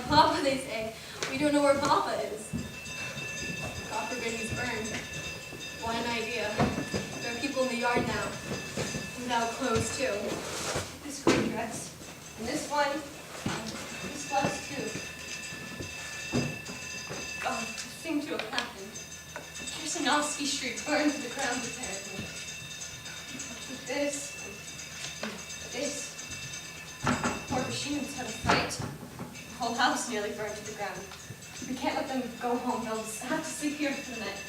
Papa, they say. We don't know where Papa is. God forbid he's burned. What an idea. There are people in the yard now. Without clothes, too. This green dress. And this one. This blouse, too. God, this seemed to have happened. Kirsanovsky Street burned to the ground, apparently. With this. And this. Poor Bashinans had a fight. The whole house nearly burned to the ground. We can't let them go home. They'll have to sleep here for the night.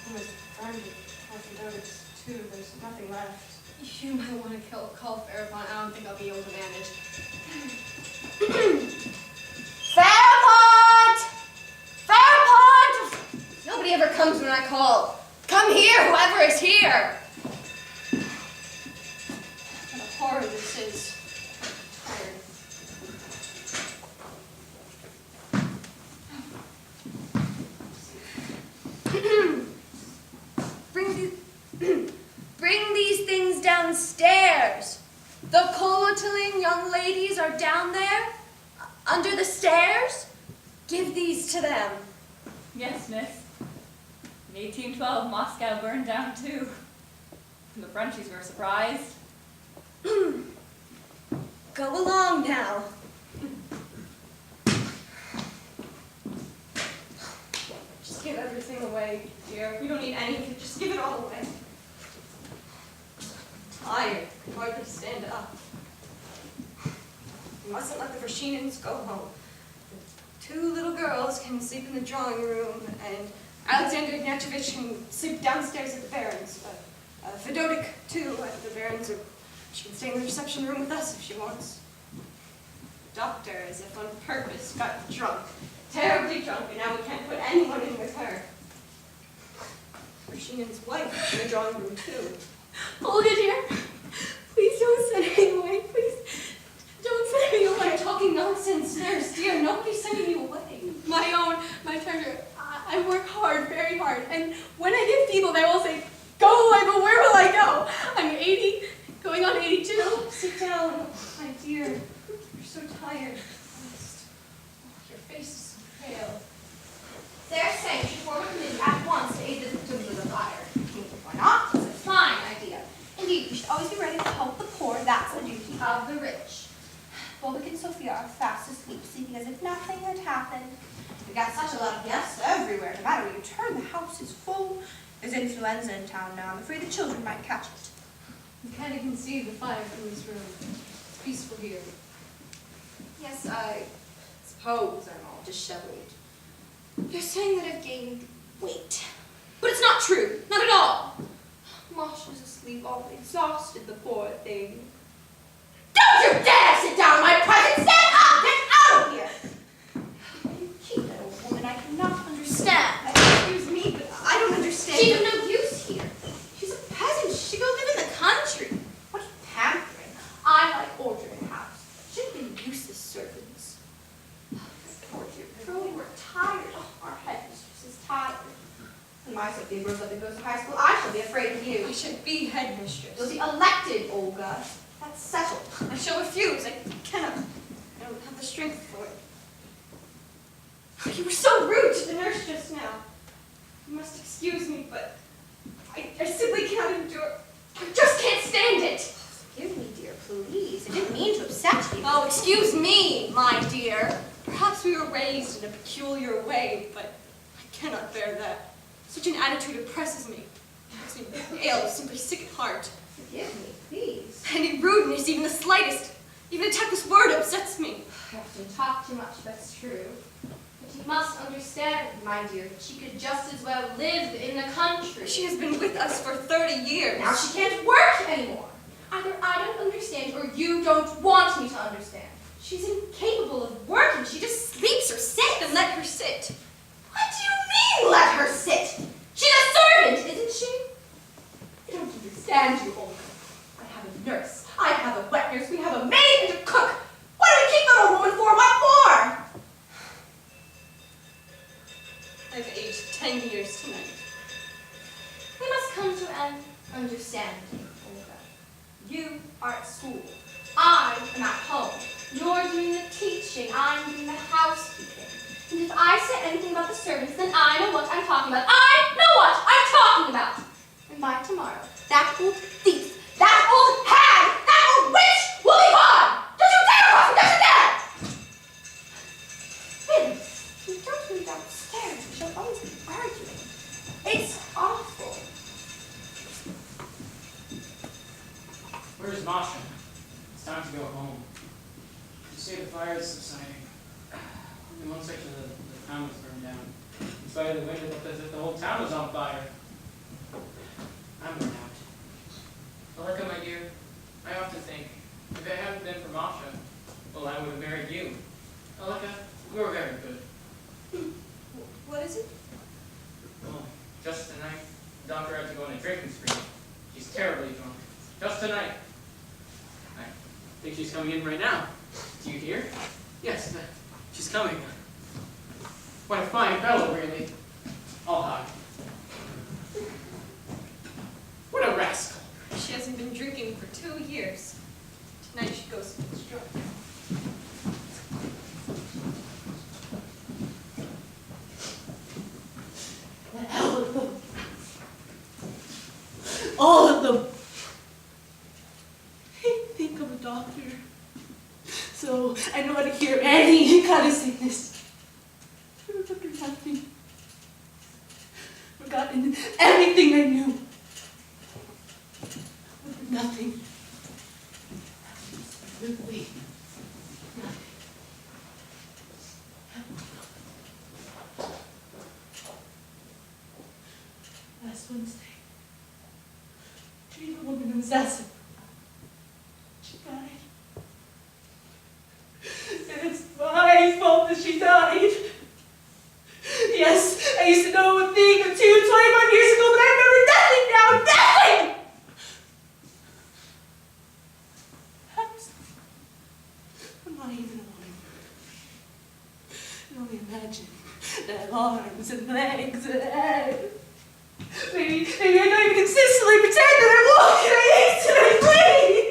Everything was burned. Orthodox, too. There's nothing left. You might want to call Farapont. I don't think I'll be able to manage. Farapont! Farapont! Nobody ever comes when I call. Come here, whoever is here. What a horror this is. Bring these things downstairs. The Kolotaling young ladies are down there, under the stairs. Give these to them. Yes, miss. In 1812, Moscow burned down too. And the Frenchies were surprised. Go along now. Just give everything away, dear. We don't need anything. Just give it all away. Tired. Hard to stand up. You mustn't let the Vershinins go home. The two little girls can sleep in the drawing room, and Alexander Ignatievich can sleep downstairs at the Baron's. Fedodik, too, at the Baron's. She can stay in the reception room with us if she wants. The doctor, as if on purpose, got drunk. Terribly drunk, and now we can't put anyone in with her. Vershinins' wife in the drawing room, too. Olga, dear, please don't send me away. Please don't send me away. You're talking nonsense, nurse, dear. Nobody's sending you away. My treasure. I work hard, very hard, and when I get feeble, they all say, go away, but where will I go? I'm 80, going on 82. Oh, sit down, my dear. You're so tired. Your face is so pale. They're saying she form a committee at once to aid the victims of the fire. Why not? It's a fine idea. Indeed, we should always be ready to help the poor. That's the duty of the rich. Volvic and Sophia are fast asleep, sleeping as if nothing had happened. We've got such a lot of guests everywhere. No matter where you turn, the house is full. There's influenza in town now. I'm afraid the children might catch it. You kind of can see the fire from this room. It's peaceful here. Yes, I suppose I'm all disheveled. You're saying that I've gained weight. But it's not true. Not at all. Masha's asleep, all exhausted, the poor thing. Don't you dare sit down in my presence! Stand up! Get out of here! You keep that old woman. I cannot understand. Excuse me, but I don't understand. She's of no use here. She's a peasant. She should go live in the country. What pampering. I like order in the house. Shouldn't be useless servants. Poor dear girl, we're tired. Oh, our headmistress is tired. When my Sophia grows up and goes to high school, I shall be afraid of you. I should be headmistress. You'll be elected, Olga. That's settled. I shall refuse. I cannot. I don't have the strength for it. You were so rude to the nurse just now. You must excuse me, but I simply cannot endure. I just can't stand it. Forgive me, dear, please. I didn't mean to upset you. Oh, excuse me, my dear. Perhaps we were raised in a peculiar way, but I cannot bear that. Such an attitude oppresses me. It makes me pale, simply sick at heart. Forgive me, please. Any rudeness, even the slightest, even a tactless word upsets me. I often talk too much, that's true. But you must understand, my dear, that she could just as well live in the country. She has been with us for 30 years. Now she can't work anymore. Either I don't understand or you don't want me to understand. She's incapable of working. She just sleeps or sits. Then let her sit. What do you mean, let her sit? She's a servant, isn't she? I don't understand you, Olga. I have a nurse. I have a wet nurse. We have a maid and a cook. What do we keep that old woman for? What for? I've aged 10 years tonight. We must come to an understanding, Olga. You are at school. I am at home. You're doing the teaching. I'm doing the house. if I say anything about the servants, then I know what I'm talking about. I know what I'm talking about. And by tomorrow, that old thief, that old hag, that old witch will be gone. Don't you dare cross me, don't you dare! Really, you don't move downstairs. We shall always be arguing. It's awful. Where's Masha? It's time to go home. You say the fire is subsiding. In one section of the town was burned down. Inside the window, it looked as if the whole town was on fire. I'm worn out. Aleka, my dear, I often think, if it hadn't been for Masha, well, I would have married you. Aleka, we were very good. What is it? Well, just tonight, the doctor had to go on a drinking spree. She's terribly drunk. Just tonight. I think she's coming in right now. Do you hear? Yes, she's coming. What a fine fellow, really. I'll hide. What a rascal. She hasn't been drinking for 2 years. Tonight she goes to the drunk. The hell with them. All of them. I think I'm a doctor, so I know how to cure any kind of sickness. I remember nothing. Forgotten everything I knew. Nothing. Absolutely nothing. Last Wednesday, treated a woman who was assassin. She died. And it's my fault that she died. Yes, I used to know a thing or two 25 years ago, but I remember nothing now, nothing! I'm not even a woman. I can only imagine the arms and legs and head. Maybe I don't even consistently pretend that I walk and I eat and I breathe.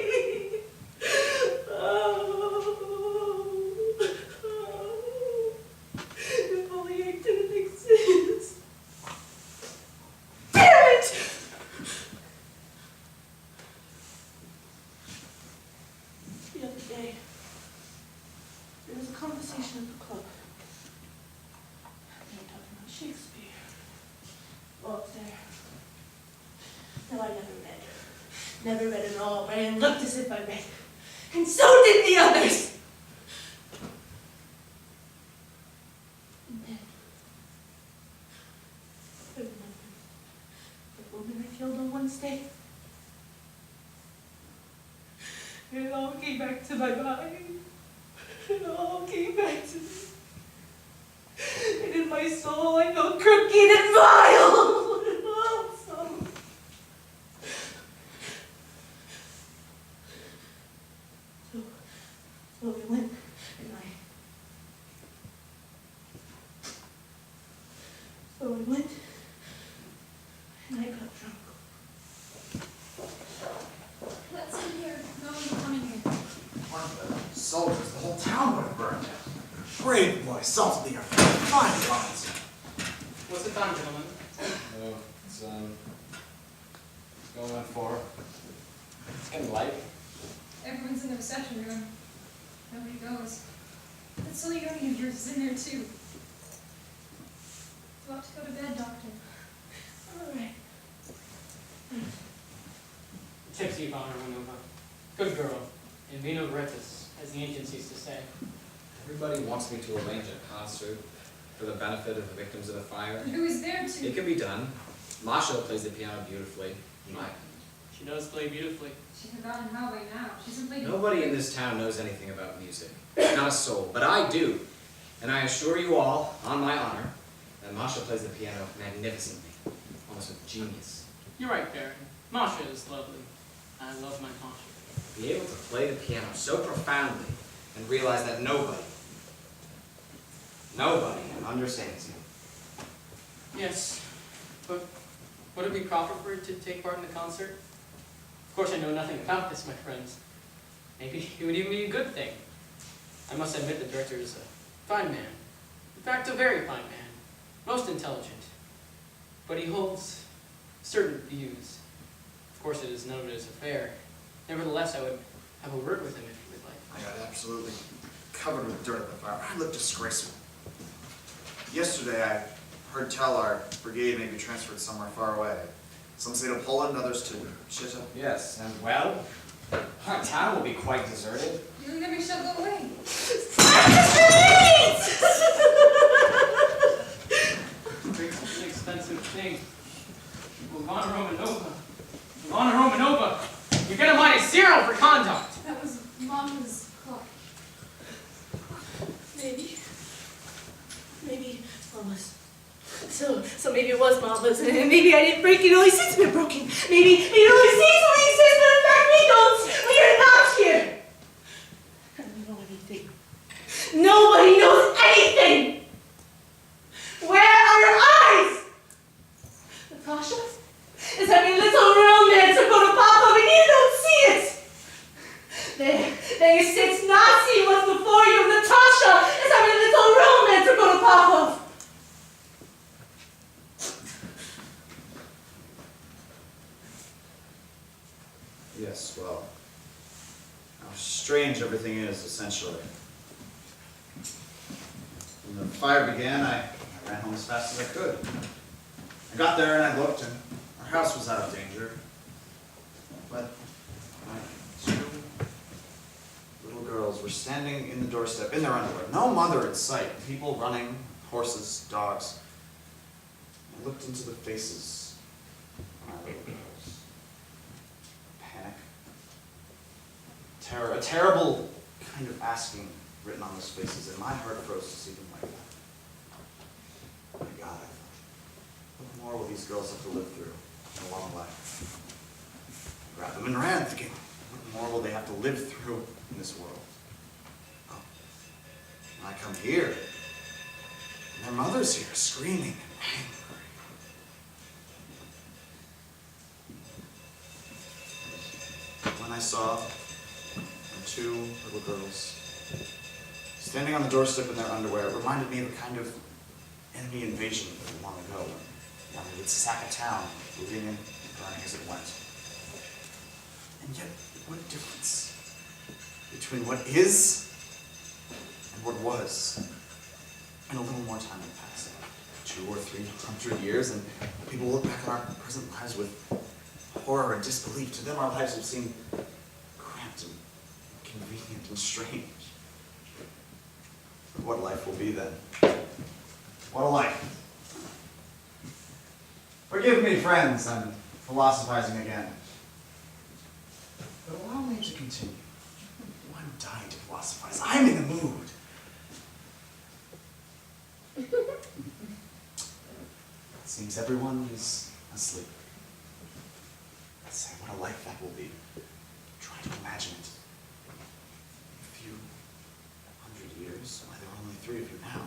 If only I didn't exist. Damn it! The other day, there was a conversation at the club. They were talking about Shakespeare. Up there. No, I never read. Never read at all, but I looked as if I read. And so did the others! And then, I remembered the woman I killed on Wednesday. It all came back to my mind. It all came back to me. And in my soul, I felt crooked and vile. So we went, and I got drunk. Let's in here. No one coming here. Aren't the soldiers? The whole town would have burned down. Brave boy, salt of the earth. Fine guns. What's the time, gentlemen? Oh, it's going on 4. It's getting light. Everyone's in the reception room. Nobody goes. That silly young of yours is in there too. You ought to go to bed, Doctor. All right. Tipsy Ivana went over. Good girl. In vino veritas, as the ancients used to say. Everybody wants me to arrange a concert for the benefit of the victims of the fire. And who is there too? It can be done. Masha plays the piano beautifully, in my opinion. She does play beautifully. She's forgotten how by now. She hasn't played. Nobody in this town knows anything about music. Not a soul. But I do. And I assure you all, on my honor, that Masha plays the piano magnificently. Almost with genius. You're right, Baron. Masha is lovely. I love my Masha. Be able to play the piano so profoundly and realize that nobody understands you. Yes, but would it be proper for her to take part in the concert? Of course, I know nothing about this, my friends. Maybe it would even be a good thing. I must admit the director is a fine man. In fact, a very fine man, most intelligent. But he holds certain views. Of course, it is noted as a affair. Nevertheless, I would have a word with him if you would like. I got absolutely covered with dirt at the fire. I look disgraceful. Yesterday, I heard tell our brigade may be transferred somewhere far away. Some say to Poland, others to Chita. Yes, and well, our town will be quite deserted. You never shall go away. Great, an expensive thing. Ivana Romanova. Ivana Romanova. You get a minus 0 for conduct. That was Mama's clock. Maybe Mama's. So maybe it was Mama's, and maybe I didn't break it. It only seems to be broken. Maybe it only seems to exist, but in fact we don't. We are not here. I don't know anything. Nobody knows anything. Where are your eyes? Natasha is having a little romance about a papa, and you don't see it. There you sit, not seeing what's before you. Natasha is having a little romance about a papa. Yes, well, how strange everything is, essentially. When the fire began, I ran home as fast as I could. I got there and I looked, and our house was out of danger. But my 2 little girls were standing in the doorstep in their underwear. No mother in sight. People running, horses, dogs. I looked into the faces of my little girls. Panic. Terror. A terrible kind of asking written on those faces, and my heart froze to see them like that. Oh my God, I thought, what more will these girls have to live through in a long life? I grabbed them and ran, thinking, what more will they have to live through in this world? Oh, when I come here, and their mother's here, screaming and angry. When I saw the 2 little girls standing on the doorstep in their underwear, it reminded me of a kind of enemy invasion long ago, when they would sack a town, moving in and burning as it went. And yet, what difference between what is and what was? And a little more time would pass, 200 or 300 years, and people will look back at our present lives with horror and disbelief. To them, our lives will seem cramped and inconvenient and strange. But what life will be then? What a life. Forgive me, friends, I'm philosophizing again. But allow me to continue. Oh, I'm dying to philosophize. I'm in the mood. It seems everyone is asleep. Let's say what a life that will be. Try to imagine it. A few 100 years, why there are only 3 of you now.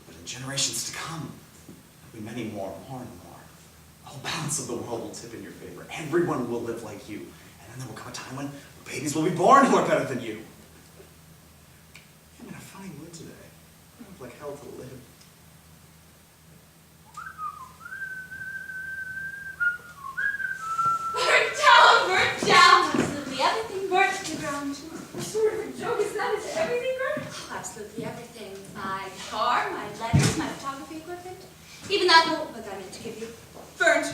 But in generations to come, there'll be many more and more. The whole balance of the world will tip in your favor. Everyone will live like you. And then there will come a time when babies will be born who are better than you. I'm in a funny mood today. I look like hell to live. Burnt down! Absolutely everything burnt to the ground. What sort of a joke is that? Is everything burnt? Oh, absolutely everything. My guitar, my letters, my photography equipment. Even that notebook I meant to give you. Burnt.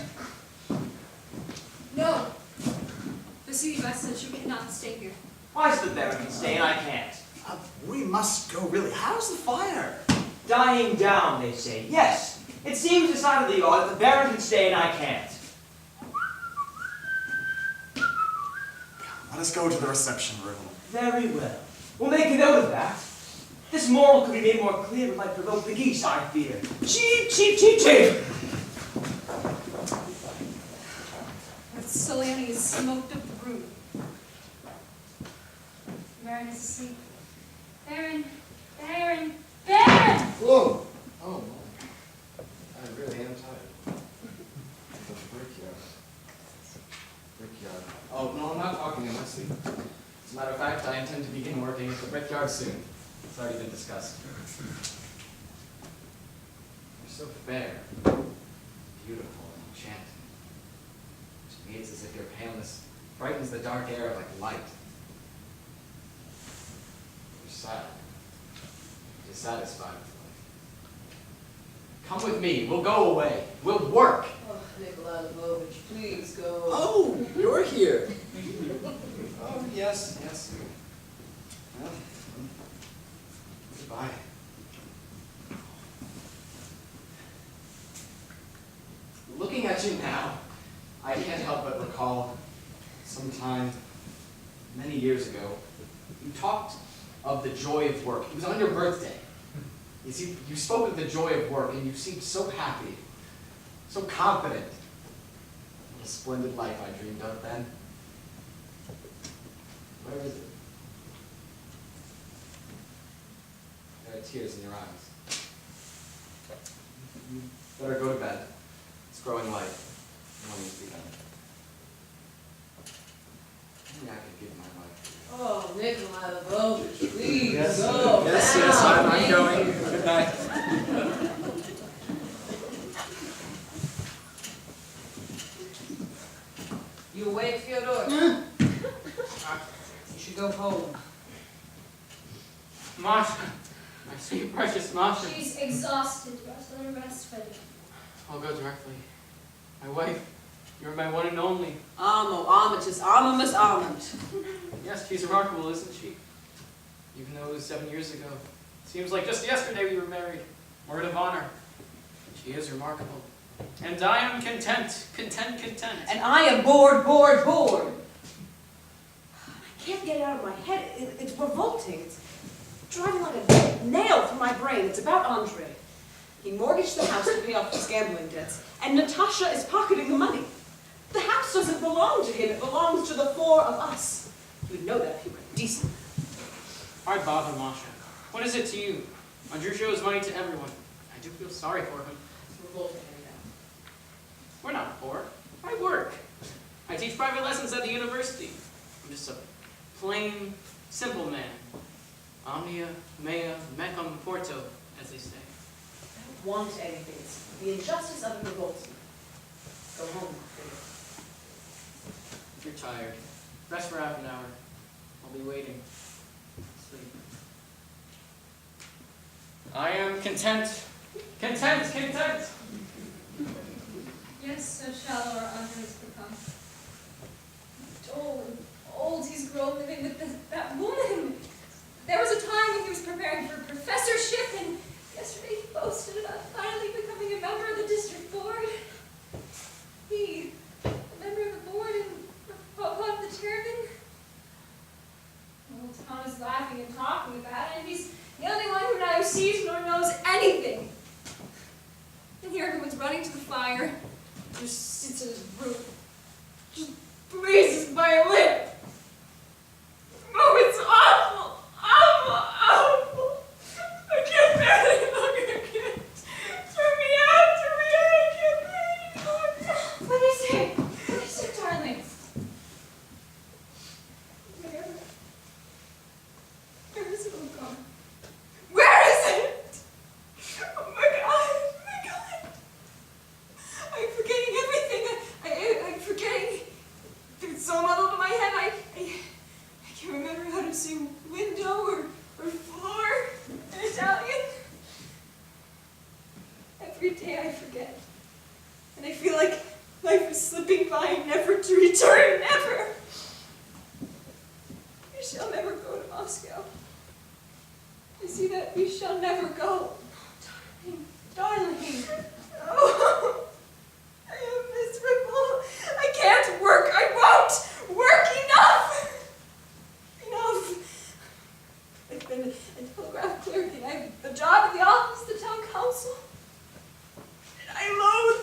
No. The city bus says you cannot stay here. Why is the Baron can stay and I can't? We must go, really. How's the fire? Dying down, they say. Yes, it seems decidedly odd that the Baron can stay and I can't. Let us go to the reception room. Very well. We'll make a note of that. This moral could be made more clear if I provoke the geese, I fear. Cheep, cheep, cheep, cheep! Soliani has smoked up the room. Baron is asleep. Baron! Baron! Baron! Whoa! Oh, I really am tired. The brickyard. Brickyard. Oh, no, I'm not talking in my sleep. As a matter of fact, I intend to begin working at the brickyard soon. It's already been discussed. so fair, beautiful, and enchanting. To me, it's as if your paleness brightens the dark air like light. You're sad. Dissatisfied with life. Come with me. We'll go away. We'll work. Oh, Nikolai Lvovich, please go. Oh, you're here. Oh, yes, yes. Well, goodbye. Looking at you now, I can't help but recall sometime many years ago, you talked of the joy of work. It was on your birthday. You see, you spoke of the joy of work, and you seemed so happy, so confident. What a splendid life I dreamed of then. Where is it? There are tears in your eyes. You better go to bed. It's growing light. No need to be done. Maybe I could give my life. Oh, Nikolai Lvovich, please Yes, go. yes, now. yes, I'm going. Good night. You awake, Fyodor? You should go home. Masha, my sweet precious Masha. She's exhausted. Let her rest, Freddy. I'll go directly. My wife, you're my one and only. Amo, Amatus, Amamus, Amant. Yes, she's remarkable, isn't she? Even though it was 7 years ago. Seems like just yesterday we were married. Word of honor. She is remarkable. And I am content. Content. And I am bored. I can't get it out of my head. It's revolting. It's driving like a nail through my brain. It's about Andre. He mortgaged the house to pay off his gambling debts, and Natasha is pocketing the money. The house doesn't belong to him. It belongs to the four of us. You'd know that if you were decent. Why bother, Masha? What is it to you? Andrew shows money to everyone. I do feel sorry for him. It's revolting anyhow. We're not poor. I work. I teach private lessons at the university. I'm just a plain, simple man. Omnia, mea, mecum porto, as they say. I don't want anything. It's the injustice of it revolts me. Go home, Fyodor. You're tired. Rest for half an hour. I'll be waiting. Sleep. I am content. Content. Yes, so shallow our Andre has become. Old, he's grown living with that woman. There was a time when he was preparing for a professorship, and yesterday he boasted about finally becoming a member of the district board. He, a member of the board and above the chairman. Old Tom is laughing and talking about it, and he's the only one who neither sees nor knows anything. And here everyone's running to the fire, just sits in his room, just breathes his violin. Oh, it's awful! I can't bear it any longer. I can't. Turn me out, I can't bear it any longer. What is it, darling? Where is it all gone? Where is it? Oh my God. I'm forgetting everything. I'm forgetting. It's so muddled in my head. I can't remember how to say window or floor in Italian. Every day I forget. And I feel like life is slipping by, never to return, never. We shall never go to Moscow. You see that? We shall never go. Darling. Oh. I am miserable. I can't work. I won't work. Enough. I've been a telegraph clerk, and I have a job in the office of the town council. And I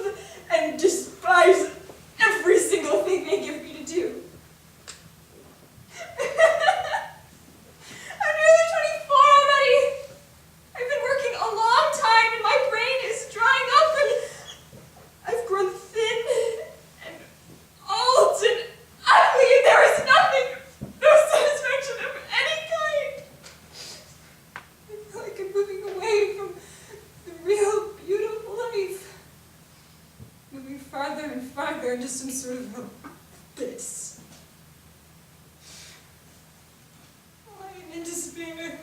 loathe and despise every single thing they give me to do. I'm nearly 24 already. I've been working a fire into some sort of abyss. I am in despair.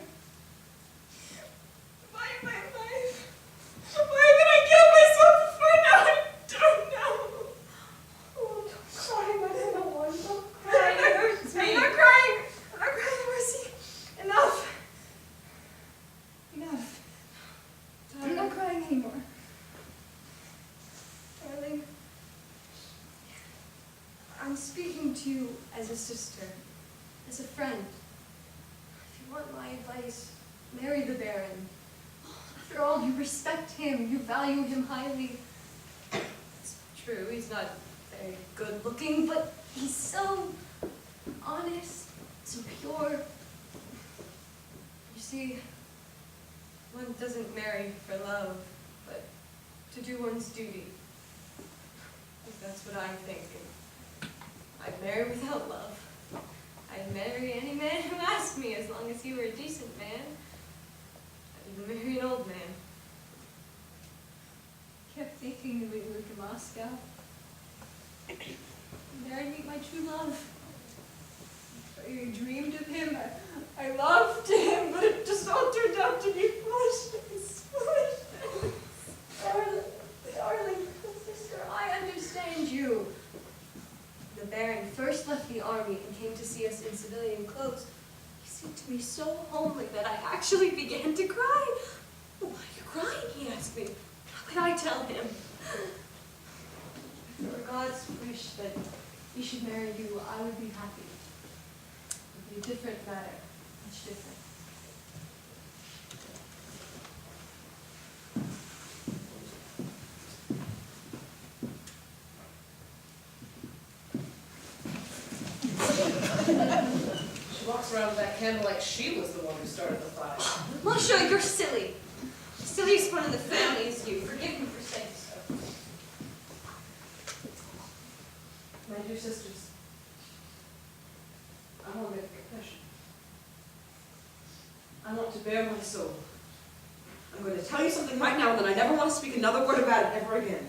Why am I alive? Why did I kill myself before now? I don't know. Oh, don't cry, my little one. Don't cry. It hurts me. I'm not crying. I'm not crying, Mercy. Enough. Enough. I'm not crying anymore. Darling, I'm speaking to you as a sister, as a friend. If you want my advice, marry the Baron. After all, you respect him, you value him highly. It's true, he's not very good looking, but he's so honest, so pure. You see, one doesn't marry for love, but to do one's duty. That's what I'm thinking. I'd marry without love. I'd marry any man who asked me, as long as he were a decent man. I'd even marry an old man. I kept thinking that we'd move to Moscow. And there I'd meet my true love. I dreamed of him. I loved him, but it just all turned out to be foolishness. Foolishness. Darling, sister, I understand you. The Baron first left the army and came to see us in civilian clothes. He seemed to me so homely that I actually began to cry. Why are you crying? He asked me. How could I tell him? If it were God's wish that he should marry you, I would be happy. It would be a different matter, much different. She walks around with that candle like she was the one who started the fire. Masha, you're silly. The silliest one in the family is you. Forgive me for saying so. My dear sisters, I want to make a confession. I want to bare my soul. I'm going to tell you something right now, and then I never want to speak another word about it ever again.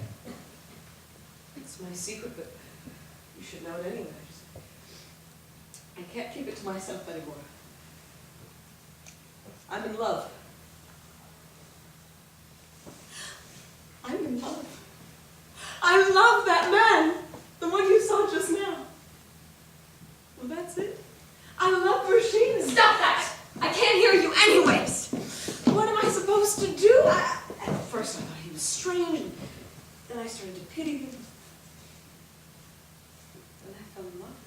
It's my secret, but you should know it anyway. I can't keep it to myself anymore. I'm in love. I'm in love. I love that man, the one you saw just now. Well, that's it. I love Rashida. Stop that! I can't hear you anyways. What am I supposed to do? At first I thought he was strange, and then I started to pity him. Then I fell in love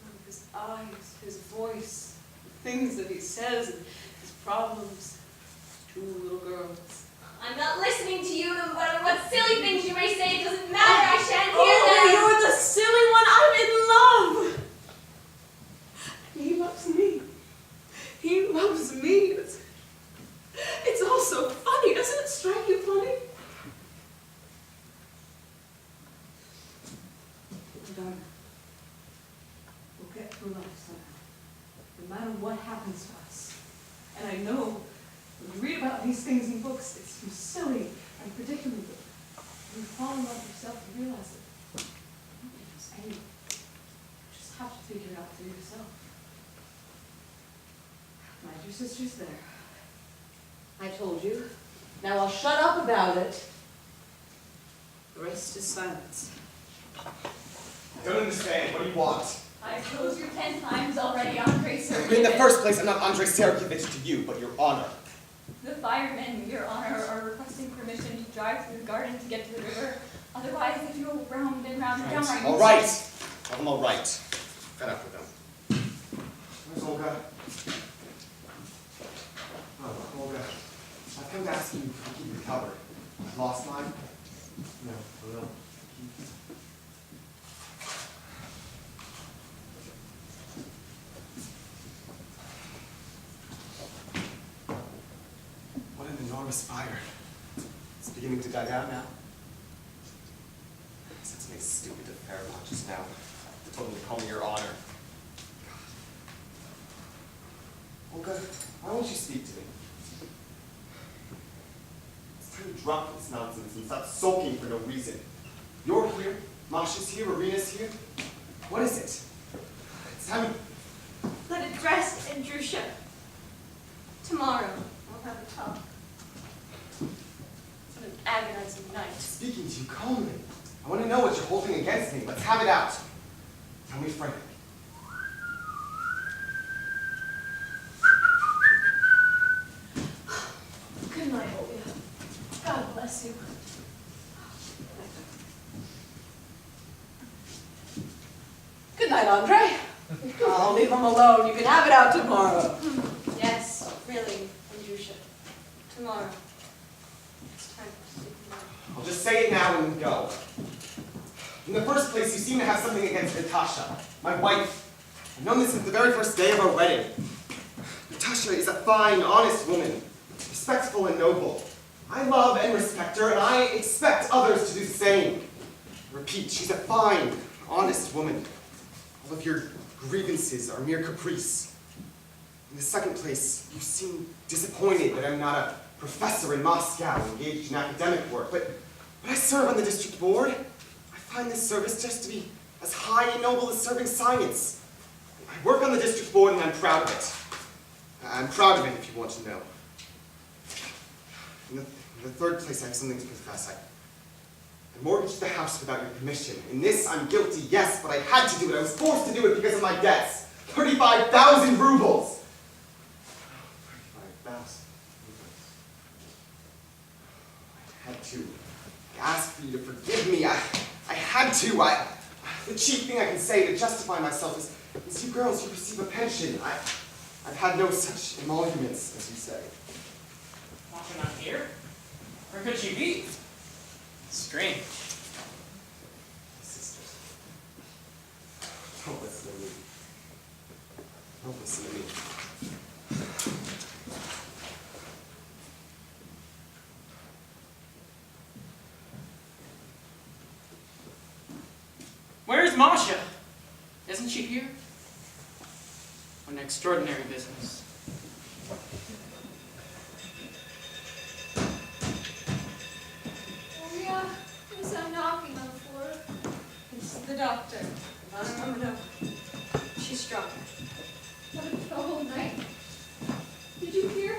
with his eyes, his voice, the things that he says, and his problems. Two little girls. I'm not listening to you, no matter what silly things you may say. It doesn't matter. I shan't hear Oh, them. you're the silly one. I'm in love. He loves me. He loves me. It's all so funny. Doesn't it strike you funny? Darling, we'll get through life somehow, no matter what happens to us. And I know when you read about these things in books, it seems silly and predictable, but when you fall in love yourself, you realize that nobody knows anything. You just have to figure it out for yourself. My dear sister's there. I told you. Now I'll shut up about it. The rest is silence. I don't understand. What do you want? I've told you 10 times already, Andrei Sergeyevich. In the first place, I'm not Andrei Sergeyevich to you, but your honor. The firemen, Your Honor, are requesting permission to drive through the garden to get to the river. Otherwise, if you go round and round and downright... All right. I'm all right. Fed up with them. Where's Olga? Oh, Olga. I've come to ask you if you keep your cover. I've lost mine. No, a little. What an enormous fire. It's beginning to die down now. I said something stupid to Fairmont just now. I told him to call me your honor. God. Olga, why won't you speak to me? It's time to drop this nonsense and stop sulking for no reason. You're here, Masha's here, Irina's here. What is it? It's time. Let it rest, Andrusha. Tomorrow, we'll have a talk. It's been an agonizing night. Speaking to you calmly. I want to know what you're holding against me. Let's have it out. Tell me frankly. Good night, Olga. God bless you. Good night, Andre. I'll leave him alone. You can have it out tomorrow. Yes, really, Andrusha. Tomorrow. It's time to sleep now. I'll just say it now and go. In the first place, you seem to have something against Natasha, my wife. I've known this since the very first day of our wedding. Natasha is a fine, honest woman, respectful and noble. I love and respect her, and I expect others to do the same. I repeat, she's a fine, honest woman. All of your grievances are mere caprice. In the second place, you seem disappointed that I'm not a professor in Moscow engaged in academic work, but I serve on the district board. I find this service just to be as high and noble as serving science. I work on the district board and I'm proud of it. I'm proud of it if you want to know. In the third place, I have something to confess. I mortgaged the house without your permission. In this, I'm guilty, yes, but I had to do it. I was forced to do it because of my debts. 35,000 rubles! 35,000 rubles. I had to. I asked for you to forgive me. I had to. The chief thing I can say to justify myself is you girls, you receive a pension. I've had no such emoluments, as you say. Masha not here? Where could she be? Strange. Sisters. Don't listen to me. Don't listen to me. Where is Masha? Isn't she here? What an extraordinary business. Oh yeah, who's that knocking on the floor? It's the doctor. No. She's strong. What a troubled night. Did you hear?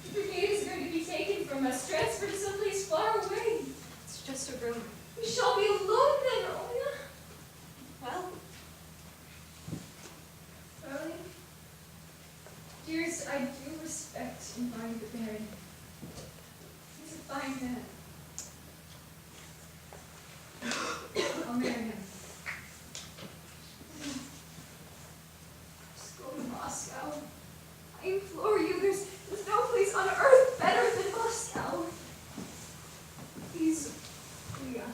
The brigade is going to be taken from us, transferred to someplace far away. It's just a rumor. We shall be alone then, Olga. Well, darling, dearest, I do respect and value the Baron. He's a fine man. I'll marry him. Just go to Moscow. I implore you, there's no place on earth better than Moscow. Please, Leah,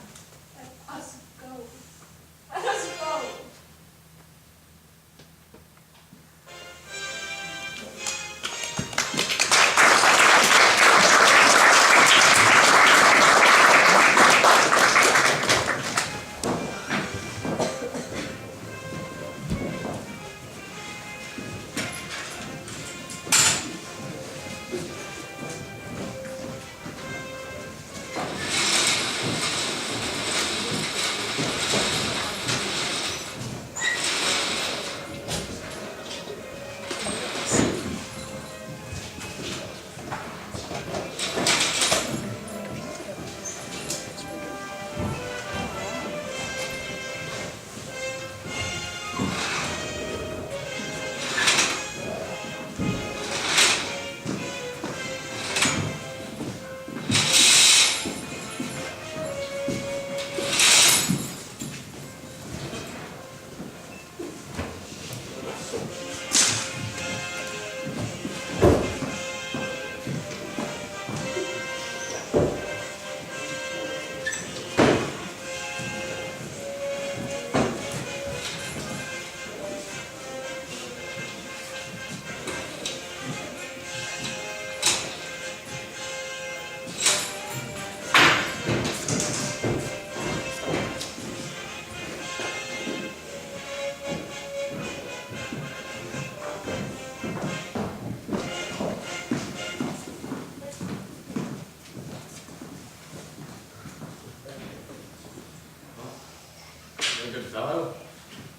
fellow.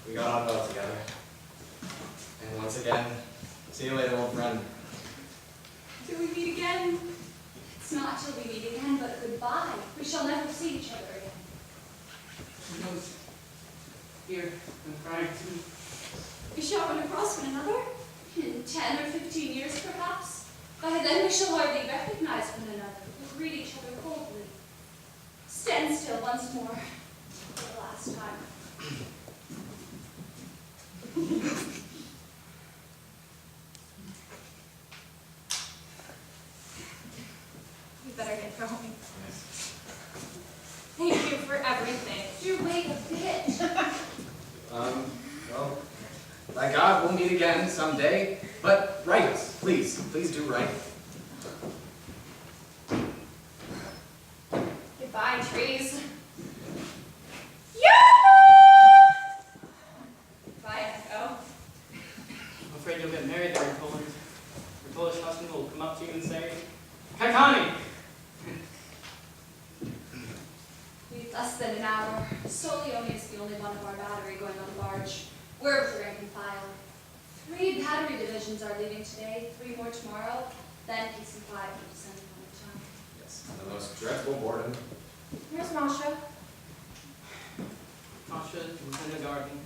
We got on well together. And once again, see you later, old friend. Till we meet again. It's not till we meet again, but goodbye. We shall never see each other again. Who knows? Here, I'm crying too. We shall run across one another in 10 or 15 years, perhaps. By then we shall hardly recognize one another. We'll greet each other coldly. Stand still once more for the last time. We better get going. Yes. Thank you for everything. You wait a bit. Well, by God, we'll meet again someday. But write us, please. Please do write. Goodbye, trees. Goodbye, Echo. I'm afraid you'll get married there in Poland. Your Polish husband will come up to you and say, Kakani! We've less than an hour. Solioni is the only one of our battery going on the barge. We're with the rank and file. 3 battery divisions are leaving today, 3 more tomorrow, then PC5 will descend another time. Yes. And the most dreadful boredom. Where's Masha? Masha is in the garden.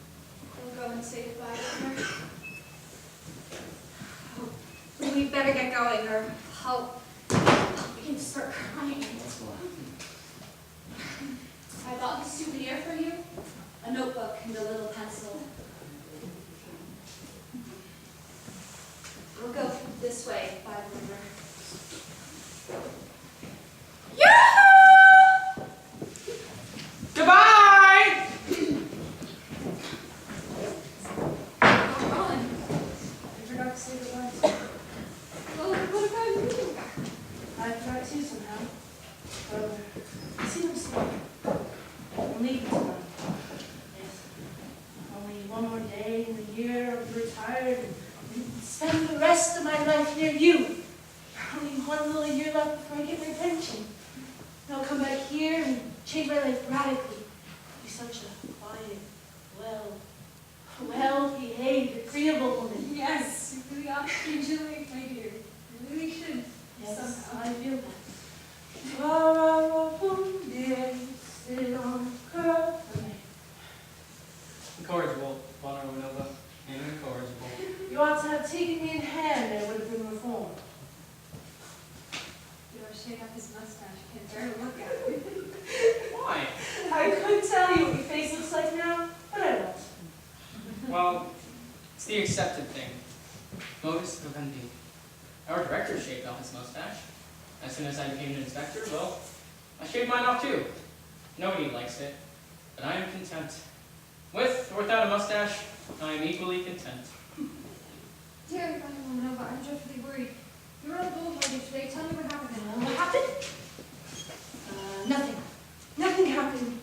We'll go and say goodbye to her. Oh, we better get going or I'll begin to start crying. I bought a souvenir for you, a notebook and a little pencil. We'll go this way by the river. Goodbye! Go on. I forgot to say goodbye. Well, what about you? I forgot to somehow. I see them soon. I'm leaving tonight. Yes. Only one more day in the year, I'll be retired and spend the rest of my life near you. Only one little year left before I get my pension. And I'll come back here and change my life radically. Be such a quiet, well-behaved, agreeable woman. Yes, you really ought to change your life, my dear. You really should. Yes, Somehow. I feel that. Sit on a curl. Incorrigible, Von Romanova. Incorrigible. You ought to have taken me in hand, there would have been reform. You ought to shake up his mustache. You can't bear to look at him. Why? I could tell you what your face looks like now, but I won't. Well, it's the accepted thing. Modus vivendi. Our director shaved off his mustache. As soon as I became an inspector, well, I shaved mine off too. Nobody likes it, but I am content. With or without a mustache, I am equally content. Dear Von Romanova, I'm dreadfully worried. You were on the bull party today. Tell me what happened. What happened? Nothing. Nothing happened.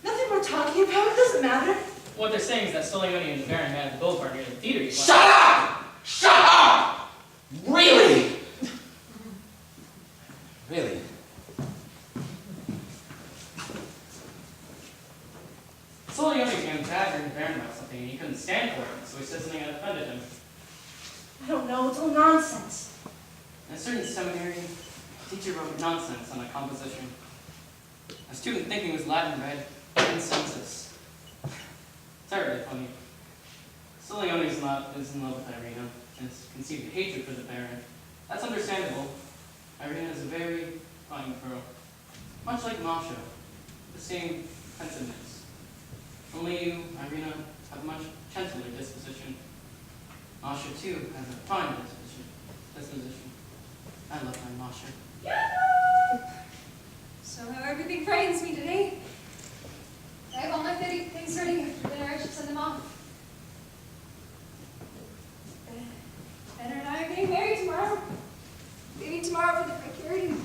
Nothing we're talking about. It doesn't matter. What they're saying is that Solioni and the Baron met at the bull party at the theater. Shut up! Shut up! Really? Really? Solioni began badgering the Baron about something and he couldn't stand for it, so he said something that offended him. I don't know. It's all nonsense. In a certain seminary, a teacher wrote nonsense on a composition. A student thinking it was Latin read consensus. It's terribly funny. Solioni is in love with Irina and has conceived a hatred for the Baron. That's understandable. Irina is a very fine girl. Much like Masha, the same pensiveness. Only you, Irina, have a much gentler disposition. Masha, too, has a fine disposition. I love my Masha. So how everything frightens me today. I have all my things ready after dinner. I should send them off. Ben and I are getting married tomorrow. Leaving tomorrow for the brickyard, and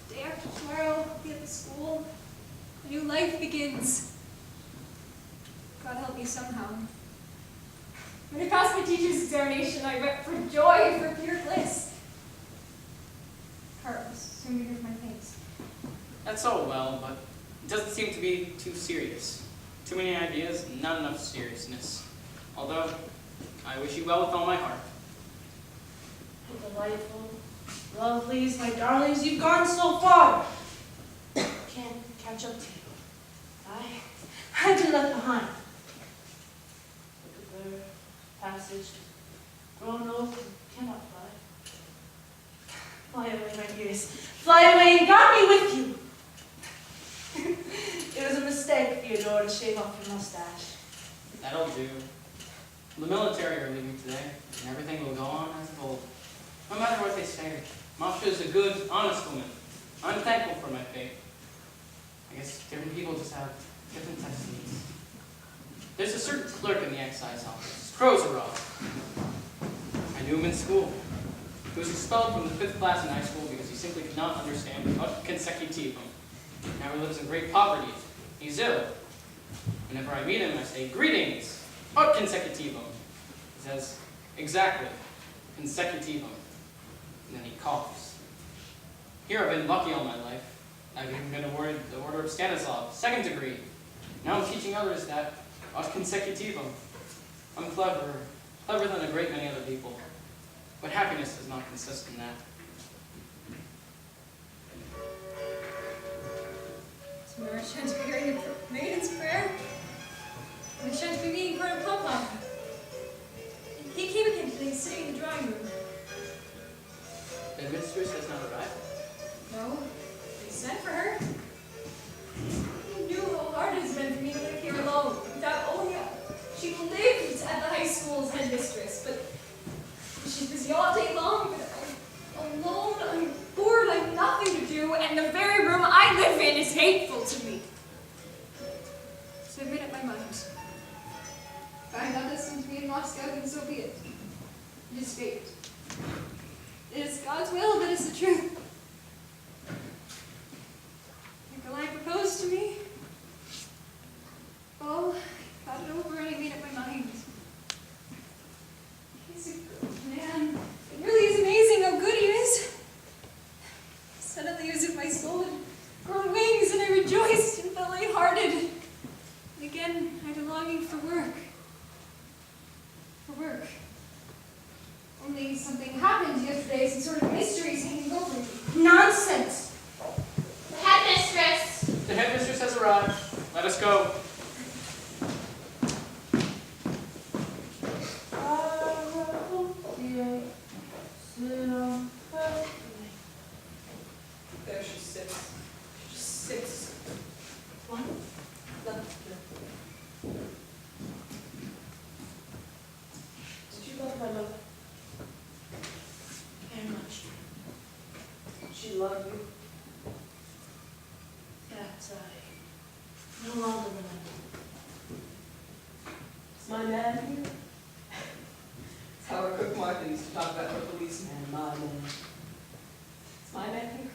day after tomorrow I'll be at the school. A new life begins. God help me somehow. When I passed my teacher's examination, I wept for joy, for pure bliss. Heart was soon to hear my thanks. That's all well, but it doesn't seem to be too serious. Too many ideas, not enough seriousness. Although, I wish you well with all my heart. Delightful, lovelies, my darlings, you've gone so far. Can't catch up to you. I've been left behind. Like a bird, passage, grown old, and cannot fly. Fly away, my dears. Fly away and got me with you. It was a mistake, Theodore, to shave off your mustache. That'll do. The military are leaving today, and everything will go on as of old. No matter what they say, Masha is a good, honest woman. I'm thankful for my fate. I guess different people just have different testaments. There's a certain clerk in the excise office, Prozorov. I knew him in school. He was expelled from the 5th class in high school because he simply could not understand ut consecutivum. Now he lives in great poverty. He's ill. Whenever I meet him, I say, "Greetings, ut consecutivum." He says, "Exactly, consecutivum." And then he coughs. Here I've been lucky all my life. I've even been awarded the Order of Stanislav, 2nd degree. Now I'm teaching others that ut consecutivum. I'm clever than a great many other people. But happiness does not consist in that. Tomorrow shan't be hearing a maiden's prayer. And we shan't be meeting part of Papa. He came again today, sitting in the drawing room. The mistress has not arrived. No, they sent for her. He knew how hard it has been for me to live here alone, without Olya. She lived at the high school's headmistress, but she's busy all day long, but I'm alone, I'm bored, I have nothing to do, and the very room I live in is hateful to me. So I've made up my mind. If I'm not destined to be in Moscow, then so be it. It is fate. It is God's will that is the truth. Nikolai proposed to me. Oh, I thought it over and I made up my mind. He's a good man. It really is amazing how good he is. Suddenly, as if my soul had grown wings, and I rejoiced and felt lighthearted. And again, I had a longing for work. For work. Only something happened yesterday, some sort of mystery is hanging over me. Nonsense! The headmistress. The headmistress has arrived. Let us go. There she sits. She just sits. One, left. Did you love my mother? Very much. Did she love you? That I no longer remember. Is my man here? It's how our cook Martha used to talk about her policeman, my man. Is my man here?